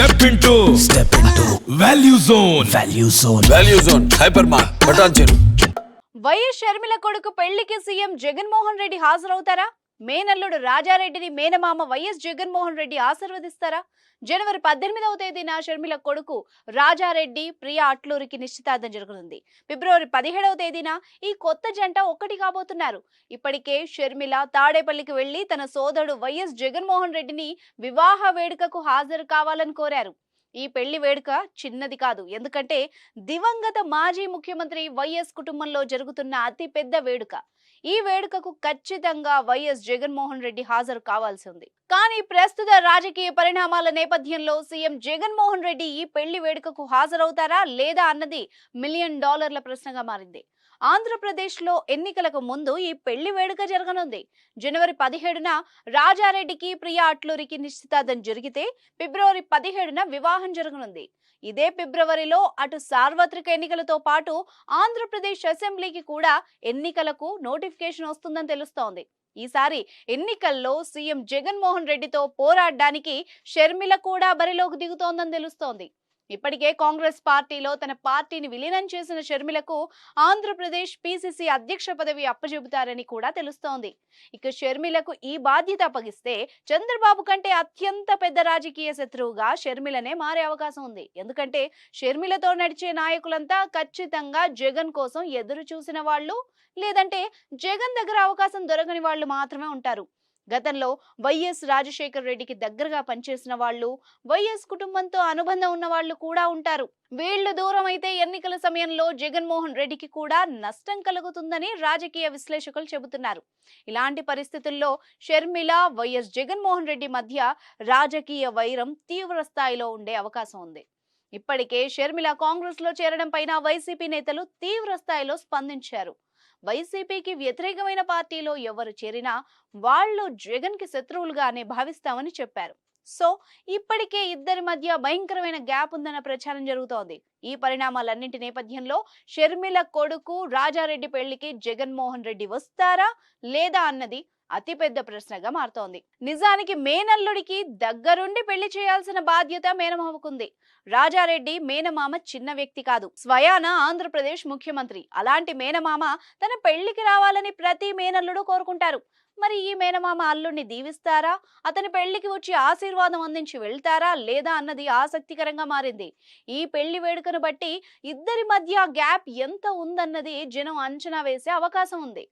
Step into Value Zone. Value Zone. Hypermart. బటాన్ చెరు. YS Sharmila కొడుకు పెళ్లికి సీఎం జగన్మోహన్ రెడ్డి హాజరవుతారా? మేనల్లుడు రాజారెడ్డిని మేనమామ వైఎస్ జగన్మోహన్ రెడ్డి ఆశీర్వదిస్తారా? జనవరి 18వ తేదీన షర్మిల కొడుకు రాజారెడ్డి ప్రియా అట్లూరికి నిశ్చితార్థం జరుగుతుంది. ఫిబ్రవరి 17వ తేదీన ఈ కొత్త జంట ఒక్కటి కాబోతున్నారు. ఇప్పటికే షర్మిల తాడేపల్లికి వెళ్లి తన సోదరుడు వైఎస్ జగన్మోహన్ రెడ్డిని వివాహ వేడుకకు హాజరు కావాలని కోరారు. ఈ పెళ్లి వేడుక చిన్నది కాదు, ఎందుకంటే దివంగత మాజీ ముఖ్యమంత్రి వైఎస్ కుటుంబంలో జరుగుతున్న అతి పెద్ద వేడుక. ఈ వేడుకకు ఖచ్చితంగా వైఎస్ జగన్మోహన్ రెడ్డి హాజరు కావాల్సి ఉంది. కానీ ప్రస్తుత రాజకీయ పరిణామాల నేపథ్యంలో సీఎం జగన్మోహన్ రెడ్డి ఈ పెళ్లి వేడుకకు హాజరవుతారా లేదా అన్నది $1 మిలియన్ ప్రశ్నగా మారింది. ఆంధ్రప్రదేశ్ లో ఎన్నికలకు ముందు ఈ పెళ్లి వేడుక జరగనుంది. జనవరి 17న రాజారెడ్డికి ప్రియా అట్లూరికి నిశ్చితార్థం జరిగితే ఫిబ్రవరి 17న వివాహం జరగనుంది. ఇదే ఫిబ్రవరిలో అటు సార్వత్రిక ఎన్నికలతో పాటు ఆంధ్రప్రదేశ్ అసెంబ్లీకి కూడా ఎన్నికలకు నోటిఫికేషన్ వస్తుందని తెలుస్తోంది. ఈసారి ఎన్నికల్లో సీఎం జగన్మోహన్ రెడ్డితో పోరాడడానికి షర్మిల కూడా బరిలోకి దిగుతోందని తెలుస్తోంది. ఇప్పటికే కాంగ్రెస్ పార్టీలో తన పార్టీని విలీనం చేసిన షర్మిలకు ఆంధ్రప్రదేశ్ పిసిసి అధ్యక్ష పదవి అప్పచెబుతారని కూడా తెలుస్తోంది. ఇక షర్మిలకు ఈ బాధ్యత అప్పగిస్తే చంద్రబాబు కంటే అత్యంత పెద్ద రాజకీయ శత్రువుగా షర్మిలనే మారే అవకాశం ఉంది. ఎందుకంటే షర్మిలతో నడిచే నాయకులంతా ఖచ్చితంగా జగన్ కోసం ఎదురు చూసిన వాళ్ళు, లేదంటే జగన్ దగ్గర అవకాశం దొరకని వాళ్ళు మాత్రమే ఉంటారు. గతంలో వైఎస్ రాజశేఖర్ రెడ్డికి దగ్గరగా పనిచేసిన వాళ్ళు, వైఎస్ కుటుంబంతో అనుబంధం ఉన్న వాళ్ళు కూడా ఉంటారు. వీళ్లు దూరం అయితే ఎన్నికల సమయంలో జగన్మోహన్ రెడ్డికి కూడా నష్టం కలుగుతుందని రాజకీయ విశ్లేషకులు చెబుతున్నారు. ఇలాంటి పరిస్థితుల్లో షర్మిల, వైఎస్ జగన్మోహన్ రెడ్డి మధ్య రాజకీయ వైరం తీవ్ర స్థాయిలో ఉండే అవకాశం ఉంది. ఇప్పటికే షర్మిల కాంగ్రెస్ లో చేరడం పైన వైసీపీ నేతలు తీవ్ర స్థాయిలో స్పందించారు. వైసీపీకి వ్యతిరేకమైన పార్టీలో ఎవరు చేరినా వాళ్ళు జగన్ కి శత్రువులుగానే భావిస్తామని చెప్పారు. సో ఇప్పటికే ఇద్దరి మధ్య భయంకరమైన గ్యాప్ ఉందన్న ప్రచారం జరుగుతోంది. ఈ పరిణామాలన్నింటి నేపథ్యంలో షర్మిల కొడుకు రాజారెడ్డి పెళ్లికి జగన్మోహన్ రెడ్డి వస్తారా లేదా అన్నది అతిపెద్ద ప్రశ్నగా మారుతోంది. నిజానికి మేనల్లుడికి దగ్గరుండి పెళ్లి చేయాల్సిన బాధ్యత మేనమామకుంది. రాజారెడ్డి మేనమామ చిన్న వ్యక్తి కాదు, స్వయాన ఆంధ్రప్రదేశ్ ముఖ్యమంత్రి. అలాంటి మేనమామ తన పెళ్లికి రావాలని ప్రతి మేనల్లుడు కోరుకుంటారు. మరి ఈ మేనమామ అల్లుడిని దీవిస్తారా, అతని పెళ్లికి వచ్చి ఆశీర్వాదం అందించి వెళ్తారా లేదా అన్నది ఆసక్తికరంగా మారింది. ఈ పెళ్లి వేడుకను బట్టి ఇద్దరి మధ్య గ్యాప్ ఎంత ఉందన్నది జనం అంచనా వేసే అవకాశం ఉంది.